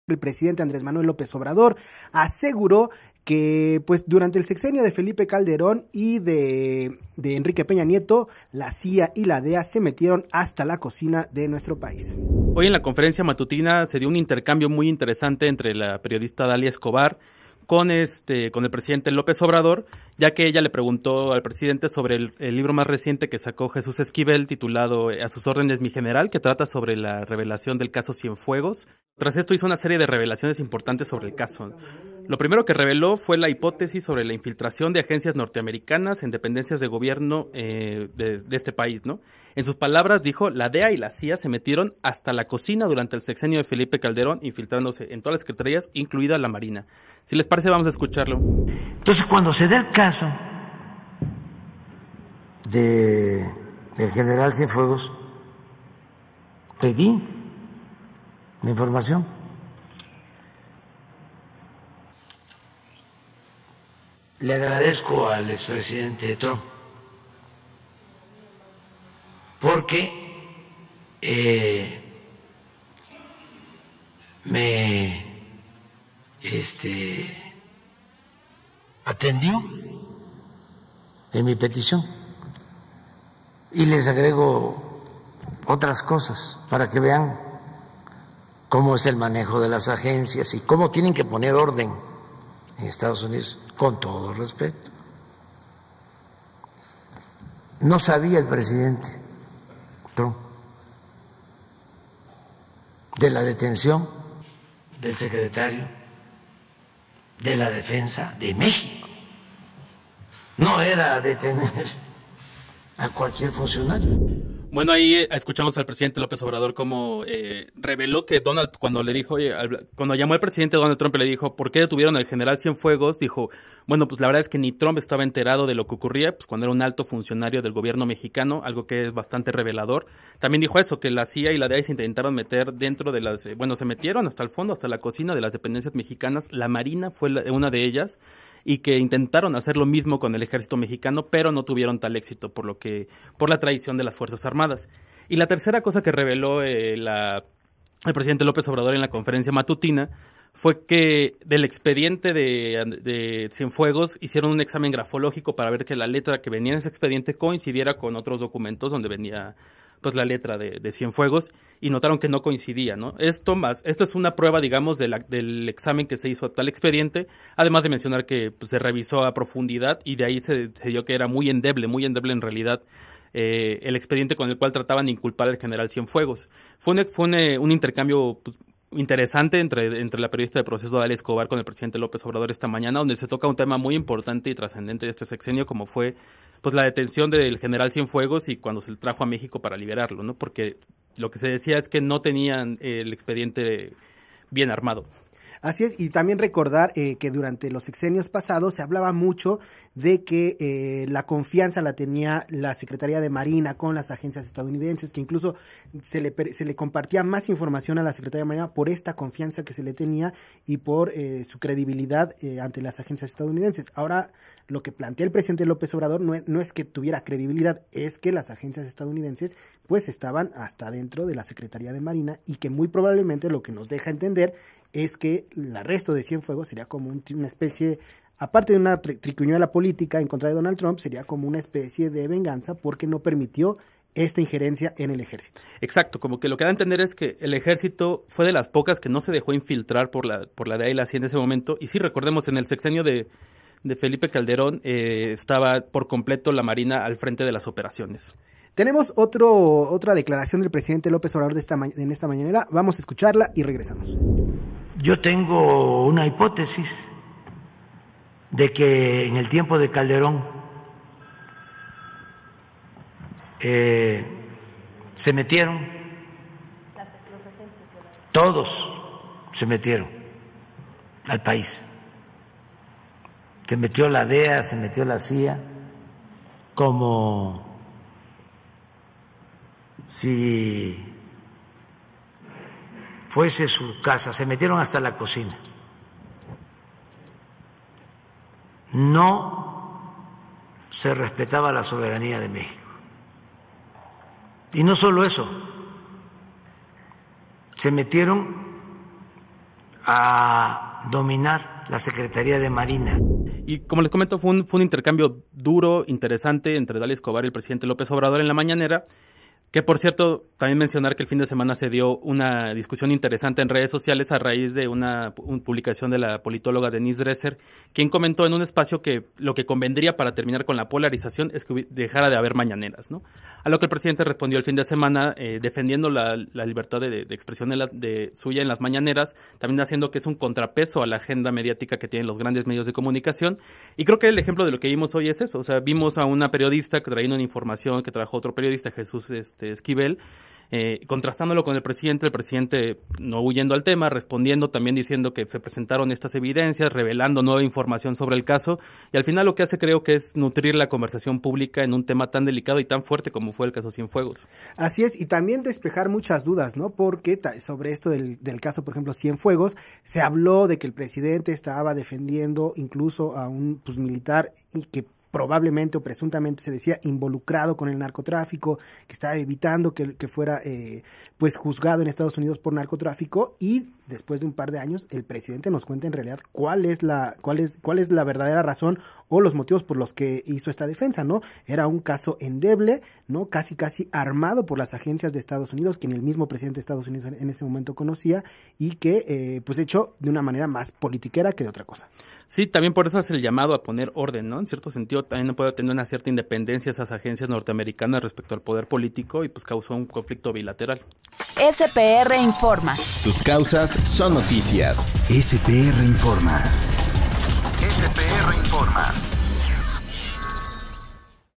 El presidente Andrés Manuel López Obrador aseguró que pues durante el sexenio de Felipe Calderón y de Enrique Peña Nieto, la CIA y la DEA se metieron hasta la cocina de nuestro país. Hoy en la conferencia matutina se dio un intercambio muy interesante entre la periodista Dalia Escobar con el presidente López Obrador, ya que ella le preguntó al presidente sobre el libro más reciente que sacó Jesús Esquivel, titulado A sus órdenes, mi general, que trata sobre la revelación del caso Cienfuegos. Tras esto hizo una serie de revelaciones importantes sobre el caso. Lo primero que reveló fue la hipótesis sobre la infiltración de agencias norteamericanas en dependencias de gobierno de este país, ¿no? En sus palabras dijo, la DEA y la CIA se metieron hasta la cocina durante el sexenio de Felipe Calderón, infiltrándose en todas las secretarías, incluida la Marina. Si les parece, vamos a escucharlo. Entonces, cuando se da el caso del general Cienfuegos, pedí la información. Le agradezco al expresidente Trump porque me atendió en mi petición y les agrego otras cosas para que vean cómo es el manejo de las agencias y cómo tienen que poner orden en Estados Unidos, con todo respeto. No sabía el presidente Trump de la detención del secretario de la Defensa de México. No era detener a cualquier funcionario. Bueno, ahí escuchamos al presidente López Obrador cómo reveló que cuando llamó al presidente Donald Trump y le dijo, ¿por qué detuvieron al general Cienfuegos? Dijo, bueno, pues la verdad es que ni Trump estaba enterado de lo que ocurría, pues cuando era un alto funcionario del gobierno mexicano, algo que es bastante revelador. También dijo eso, que la CIA y la DEA se intentaron meter dentro de se metieron hasta el fondo, hasta la cocina de las dependencias mexicanas. La Marina fue una de ellas, y que intentaron hacer lo mismo con el ejército mexicano, pero no tuvieron tal éxito por la tradición de las Fuerzas Armadas. Y la tercera cosa que reveló el presidente López Obrador en la conferencia matutina fue que del expediente de Cienfuegos hicieron un examen grafológico para ver que la letra que venía en ese expediente coincidiera con otros documentos donde venía pues la letra de Cienfuegos, y notaron que no coincidía, ¿no? Esto es una prueba, digamos, del examen que se hizo a tal expediente, además de mencionar que pues, se revisó a profundidad y de ahí se dio que era muy endeble en realidad el expediente con el cual trataban de inculpar al general Cienfuegos. Fue un intercambio pues, interesante entre la periodista de Proceso Dalia Escobar con el presidente López Obrador esta mañana, donde se toca un tema muy importante y trascendente de este sexenio, como fue pues la detención del general Cienfuegos y cuando se le trajo a México para liberarlo, ¿no? Porque lo que se decía es que no tenían el expediente bien armado. Así es, y también recordar que durante los sexenios pasados se hablaba mucho de que la confianza la tenía la Secretaría de Marina con las agencias estadounidenses, que incluso se le compartía más información a la Secretaría de Marina por esta confianza que se le tenía y por su credibilidad ante las agencias estadounidenses. Ahora, lo que plantea el presidente López Obrador no es que tuviera credibilidad, es que las agencias estadounidenses pues estaban hasta dentro de la Secretaría de Marina y que muy probablemente lo que nos deja entender es que el arresto de Cienfuegos sería como una especie, aparte de una triquiñuela política en contra de Donald Trump, sería como una especie de venganza porque no permitió esta injerencia en el ejército. Exacto, como que lo que da a entender es que el ejército fue de las pocas que no se dejó infiltrar por la DEA y la CIA en ese momento, y sí, recordemos, en el sexenio de Felipe Calderón estaba por completo la Marina al frente de las operaciones. Tenemos otra declaración del presidente López Obrador en esta mañanera. Vamos a escucharla y regresamos. Yo tengo una hipótesis de que en el tiempo de Calderón se metieron, todos se metieron al país. Se metió la DEA, se metió la CIA, como si fuese su casa, se metieron hasta la cocina. No se respetaba la soberanía de México. Y no solo eso, se metieron a dominar la Secretaría de Marina. Y como les comento, fue un intercambio duro, interesante entre Dalia Escobar y el presidente López Obrador en la mañanera, que por cierto, también mencionar que el fin de semana se dio una discusión interesante en redes sociales a raíz de una publicación de la politóloga Denise Dresser, quien comentó en un espacio que lo que convendría para terminar con la polarización es que dejara de haber mañaneras, ¿no? A lo que el presidente respondió el fin de semana defendiendo la libertad de expresión de suya en las mañaneras, también haciendo que es un contrapeso a la agenda mediática que tienen los grandes medios de comunicación. Y creo que el ejemplo de lo que vimos hoy es eso. O sea, vimos a una periodista que traía una información que trajo otro periodista, Jesús Esquivel, contrastándolo con el presidente no huyendo al tema, respondiendo, también diciendo que se presentaron estas evidencias, revelando nueva información sobre el caso, y al final lo que hace, creo que es nutrir la conversación pública en un tema tan delicado y tan fuerte como fue el caso Cienfuegos. Así es, y también despejar muchas dudas, ¿no? Porque sobre esto del caso, por ejemplo, Cienfuegos, se habló de que el presidente estaba defendiendo incluso a un militar y que probablemente o presuntamente se decía involucrado con el narcotráfico, que estaba evitando que fuera juzgado en Estados Unidos por narcotráfico, y después de un par de años el presidente nos cuenta en realidad cuál es la verdadera razón o los motivos por los que hizo esta defensa, ¿no? Era un caso endeble, ¿no? Casi armado por las agencias de Estados Unidos, quien el mismo presidente de Estados Unidos en ese momento conocía, y que hecho de una manera más politiquera que de otra cosa. Sí, también por eso es el llamado a poner orden, ¿no? En cierto sentido también no puede tener una cierta independencia esas agencias norteamericanas respecto al poder político, y pues causó un conflicto bilateral. SPR Informa. Tus causas son noticias. SPR Informa.